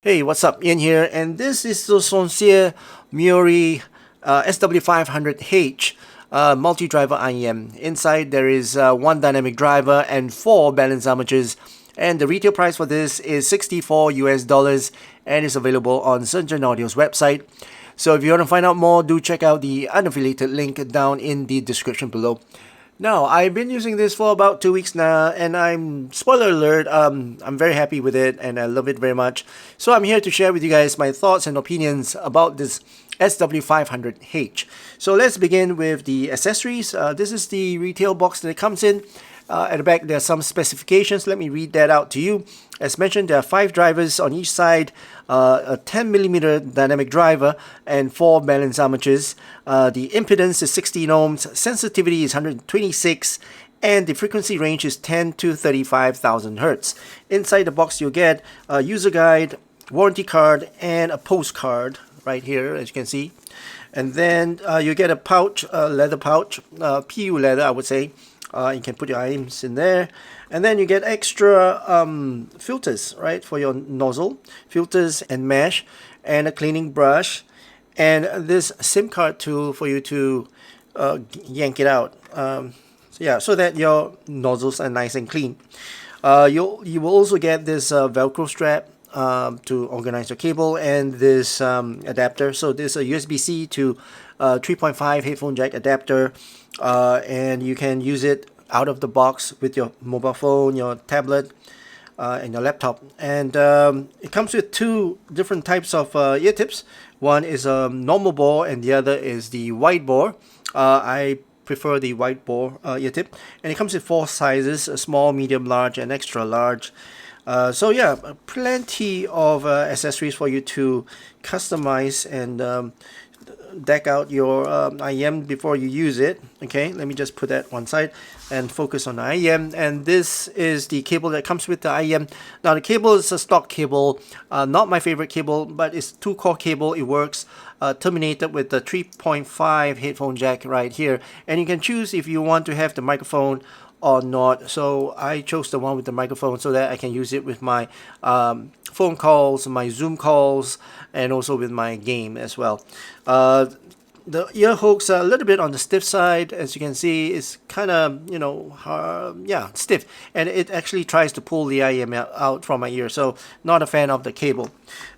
Hey, what's up? Ian here, and this is the SONCIE MEORY SW500H multi-driver IEM. Inside there is one dynamic driver and four balance armatures, and the retail price for this is 64 US dollars and is available on Surgeon Audio's website. So if you want to find out more, do check out the unaffiliated link down in the description below. Now, I've been using this for about 2 weeks now, and spoiler alert, I'm very happy with it and I love it very much. So I'm here to share with you guys my thoughts and opinions about this SW500H. So let's begin with the accessories. This is the retail box that it comes in. At the back, there are some specifications. Let me read that out to you. As mentioned, there are 5 drivers on each side, a 10mm dynamic driver, and 4 balance armatures. The impedance is 16 ohms, sensitivity is 126, and the frequency range is 10 to 35,000 hertz. Inside the box, you'll get a user guide, warranty card, and a postcard right here, as you can see. And then you get a pouch, leather pouch, PU leather, I would say. You can put your IEMs in there, and then you get extra filters, right, for your nozzle, filters and mesh, and a cleaning brush, and this SIM card tool for you to yank it out. So that your nozzles are nice and clean. You will also get this Velcro strap to organize your cable, and this adapter. So this is a USB-C to 3.5 headphone jack adapter, and you can use it out of the box with your mobile phone, your tablet, and your laptop. And it comes with 2 different types of ear tips. One is a normal bore and the other is the wide bore. I prefer the wide bore ear tip, and it comes with 4 sizes: small, medium, large, and extra large. So yeah, plenty of accessories for you to customize and deck out your IEM before you use it. Okay, let me just put that one side and focus on the IEM. And this is the cable that comes with the IEM. Now the cable is a stock cable, not my favorite cable, but it's 2-core cable. It works, terminated with the 3.5 headphone jack right here, and you can choose if you want to have the microphone or not. So I chose the one with the microphone so that I can use it with my phone calls, my Zoom calls, and also with my game as well. The ear hooks are a little bit on the stiff side. As you can see, it's kind of, stiff, and it actually tries to pull the IEM out from my ear, so not a fan of the cable.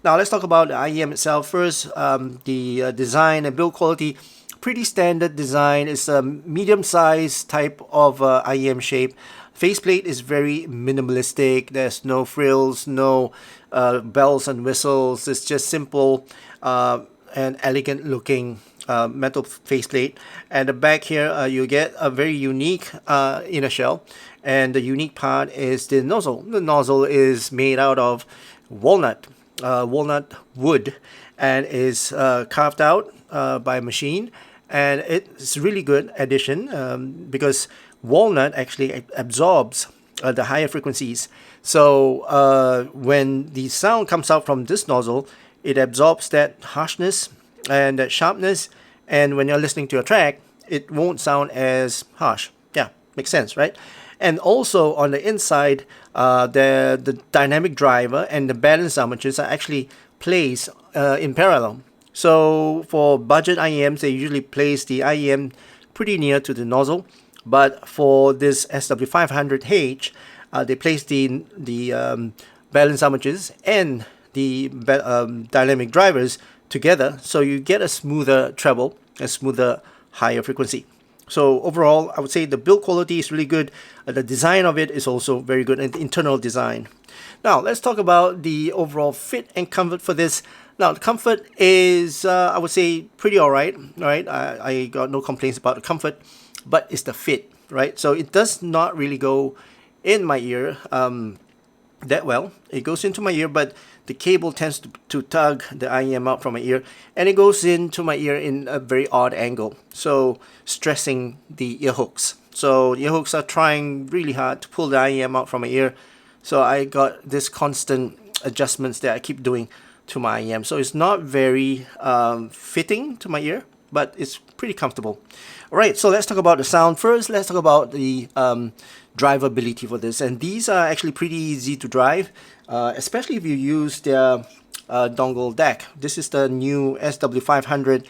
Now let's talk about the IEM itself first. The design and build quality, pretty standard design. It's a medium-sized type of IEM shape. Faceplate is very minimalistic. There's no frills, no bells and whistles. It's just simple and elegant looking metal faceplate. And the back here, you get a very unique inner shell, and the unique part is the nozzle. The nozzle is made out of walnut wood, and is carved out by a machine. And it's really good addition because walnut actually absorbs the higher frequencies. So when the sound comes out from this nozzle, it absorbs that harshness and that sharpness, and when you're listening to a track, it won't sound as harsh. Yeah, makes sense, right? And also on the inside, the dynamic driver and the balance armatures are actually placed in parallel. So for budget IEMs, they usually place the IEM pretty near to the nozzle, but for this SW500H, they place the balance armatures and the dynamic drivers together, so you get a smoother treble, a smoother higher frequency. So overall, I would say the build quality is really good. The design of it is also very good, and the internal design. Now let's talk about the overall fit and comfort for this. Now the comfort is, I would say, pretty alright. Right, I got no complaints about the comfort, but it's the fit, right? So it does not really go in my ear that well. It goes into my ear, but the cable tends to tug the IEM out from my ear, and it goes into my ear in a very odd angle, so stressing the ear hooks. So the ear hooks are trying really hard to pull the IEM out from my ear, so I got this constant adjustments that I keep doing to my IEM. So it's not very fitting to my ear, but it's pretty comfortable. Alright, so let's talk about the sound first. Let's talk about the drivability for this, and these are actually pretty easy to drive, especially if you use their dongle DAC. This is the new SW500,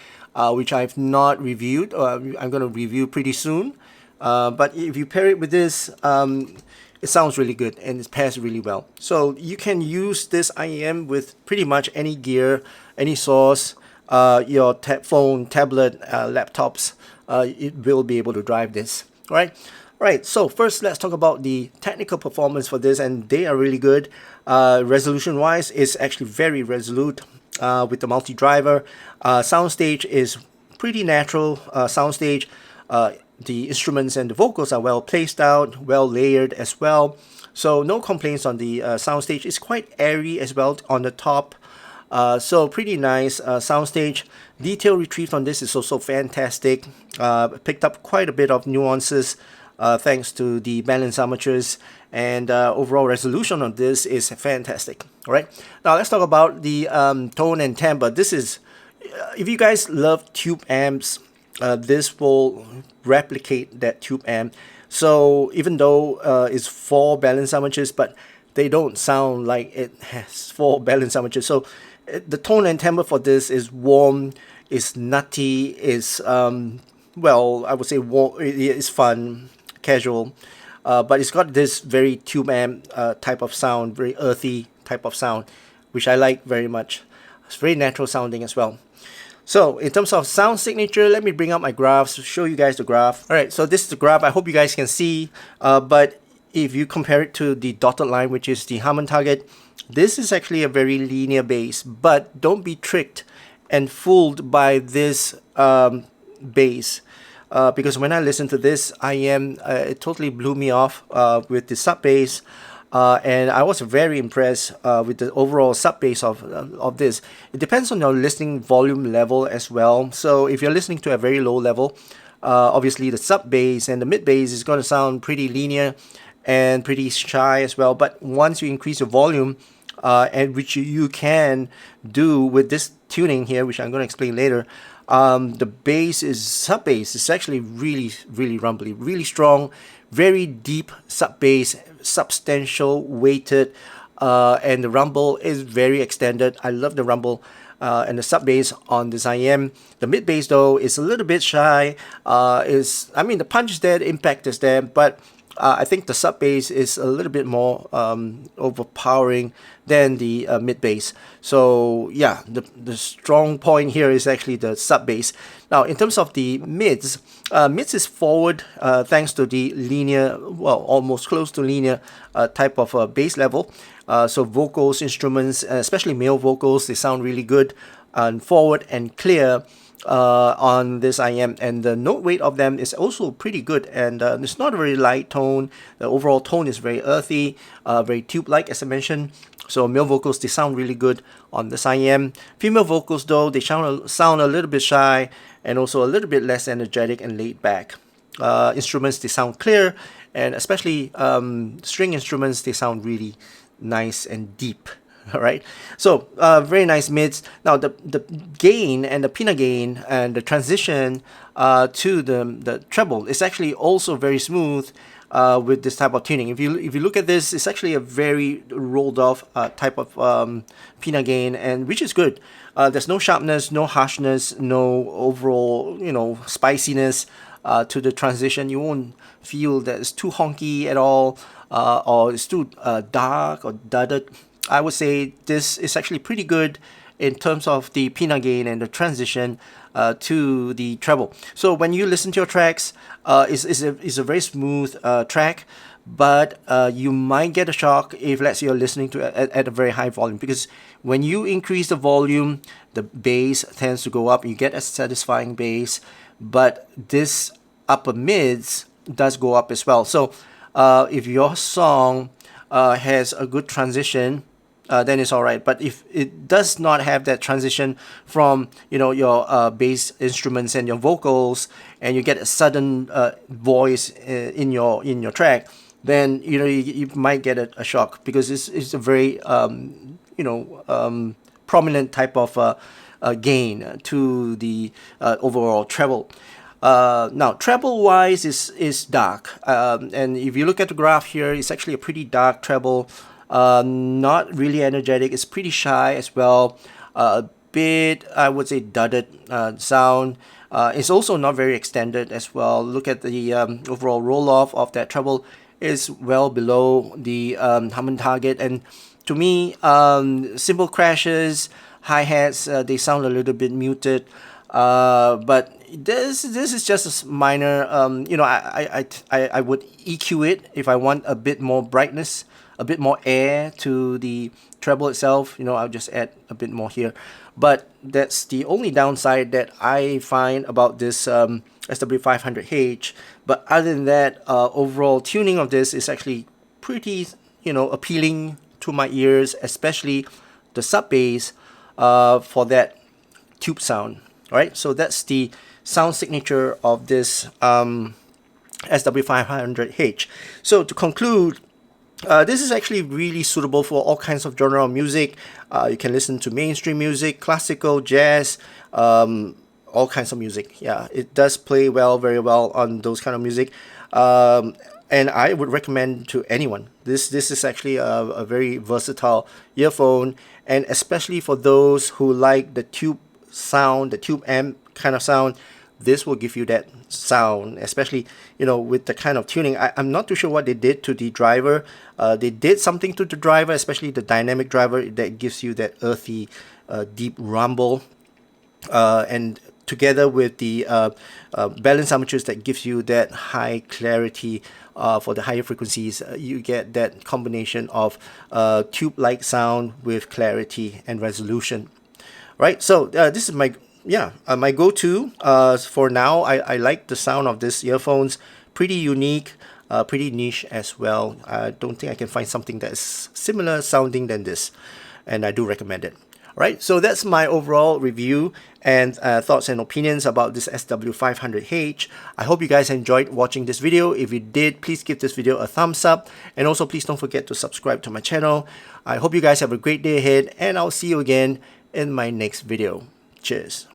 which I've not reviewed. I'm going to review pretty soon. But if you pair it with this, it sounds really good and it pairs really well. So you can use this IEM with pretty much any gear, any source, your phone, tablet, laptops. It will be able to drive this. All right. Right, so first let's talk about the technical performance for this, and they are really good. Resolution-wise, it's actually very resolute with the multi-driver. Soundstage is pretty natural soundstage. The instruments and the vocals are well placed out, well layered as well. So no complaints on the soundstage. It's quite airy as well on the top. So pretty nice soundstage. Detail retrieved on this is also fantastic. Picked up quite a bit of nuances thanks to the balance armatures, and overall resolution on this is fantastic. All right, now let's talk about the tone and timbre. This is, if you guys love tube amps, this will replicate that tube amp. So even though it's 4 balance armatures, but they don't sound like it has 4 balance armatures. So the tone and timbre for this is warm, is nutty, is well, I would say warm, it's fun, casual, but it's got this very tube amp type of sound, very earthy type of sound, which I like very much. It's very natural sounding as well. So in terms of sound signature, let me bring up my graphs to show you guys the graph. All right, so this is the graph. I hope you guys can see, but if you compare it to the dotted line, which is the Harman target, this is actually a very linear bass, but don't be tricked and fooled by this bass. Because when I listened to this IEM, it totally blew me off with the sub bass, and I was very impressed with the overall sub bass of this. It depends on your listening volume level as well. So if you're listening to a very low level, obviously the sub bass and the mid bass is going to sound pretty linear and pretty shy as well. But once you increase your volume, and which you can do with this tuning here, which I'm going to explain later, the bass is sub bass. It's actually really rumbly, really strong, very deep sub bass, substantial, weighted, and the rumble is very extended. I love the rumble and the sub bass on this IEM. The mid bass though is a little bit shy. I mean, the punch is there, the impact is there, but I think the sub bass is a little bit more overpowering than the mid bass. So yeah, the strong point here is actually the sub bass. Now in terms of the mids, mids is forward thanks to the linear, well, almost close to linear type of bass level. So vocals, instruments, especially male vocals, they sound really good and forward and clear on this IEM, and the note weight of them is also pretty good, and it's not a very light tone. The overall tone is very earthy, very tube-like as I mentioned. So male vocals, they sound really good on this IEM. Female vocals though, they sound a little bit shy and also a little bit less energetic and laid back. Instruments, they sound clear, and especially string instruments, they sound really nice and deep. All right, so very nice mids. Now the gain and the pinna gain and the transition to the treble is actually also very smooth with this type of tuning. If you look at this, it's actually a very rolled off type of pinna gain, and which is good. There's no sharpness, no harshness, no overall spiciness to the transition. You won't feel that it's too honky at all, or it's too dark or dudded. I would say this is actually pretty good in terms of the pinna gain and the transition to the treble. So when you listen to your tracks, it's a very smooth track, but you might get a shock if, let's say, you're listening to it at a very high volume, because when you increase the volume, the bass tends to go up. You get a satisfying bass, but this upper mids does go up as well. So if your song has a good transition, then it's all right. But if it does not have that transition from your bass instruments and your vocals, and you get a sudden voice in your track, then you might get a shock, because it's a very prominent type of gain to the overall treble. Now treble wise is dark, and if you look at the graph here, it's actually a pretty dark treble. Not really energetic. It's pretty shy as well. A bit, I would say, dudded sound. It's also not very extended as well. Look at the overall roll-off of that treble is well below the Hammond target. And to me, simple crashes, hi-hats, they sound a little bit muted. But this is just a minor. I would EQ it if I want a bit more brightness, a bit more air to the treble itself. I'll just add a bit more here. But that's the only downside that I find about this SW500H. But other than that, overall tuning of this is actually pretty, appealing to my ears, especially the sub bass for that tube sound. All right, so that's the sound signature of this SW500H. So to conclude, this is actually really suitable for all kinds of genre of music. You can listen to mainstream music, classical, jazz, all kinds of music. Yeah, it does play very well on those kind of music. And I would recommend to anyone. This is actually a very versatile earphone, and especially for those who like the tube sound, the tube amp kind of sound, this will give you that sound, especially with the kind of tuning. I'm not too sure what they did to the driver. They did something to the driver, especially the dynamic driver, that gives you that earthy deep rumble, and together with the balance armatures that gives you that high clarity for the higher frequencies. You get that combination of tube-like sound with clarity and resolution. Right, so this is my my go-to for now. I like the sound of this earphones. Pretty unique, pretty niche as well. I don't think I can find something that is similar sounding than this, and I do recommend it. Right, so that's my overall review and thoughts and opinions about this SW500H. I hope you guys enjoyed watching this video. If you did, please give this video a thumbs up, and also please don't forget to subscribe to my channel. I hope you guys have a great day ahead, and I'll see you again in my next video. Cheers.